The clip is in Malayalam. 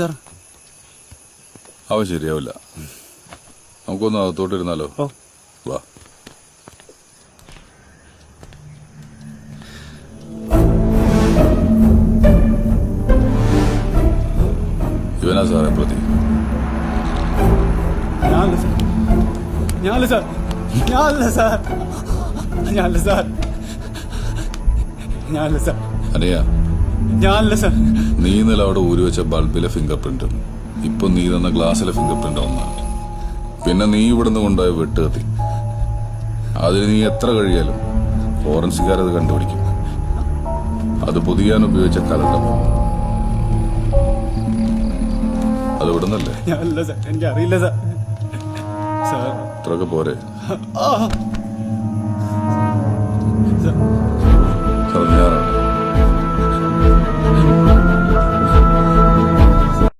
സാർ അവൻ ശരിയാവില്ല. നമുക്കൊന്ന് അകത്തോട്ടിരുന്നാലോ? വാ. ഇവനാ സാറേ പ്രതി. അനിയാ, നീ ഇന്നലെ അവിടെ ഊരി വെച്ച ബൾബിലെ ഫിംഗർ പ്രിന്റും ഇപ്പൊ നീ തന്ന ഗ്ലാസ്സിലെ ഫിംഗർ പ്രിന്റും ഒന്നാണ്. പിന്നെ നീ ഇവിടുന്ന് കൊണ്ടുപോയ വെട്ടുകത്തി, അതിന് നീ എത്ര കഴിയാലും ഫോറൻസിക്കാരത് കണ്ടുപിടിക്കും. അത് പൊതിയാൻ ഉപയോഗിച്ച കലണ്ടം അത് ഇവിടുന്നല്ലേ? എനിക്കറിയില്ല സാർ. ഇത്രയൊക്കെ പോരെ?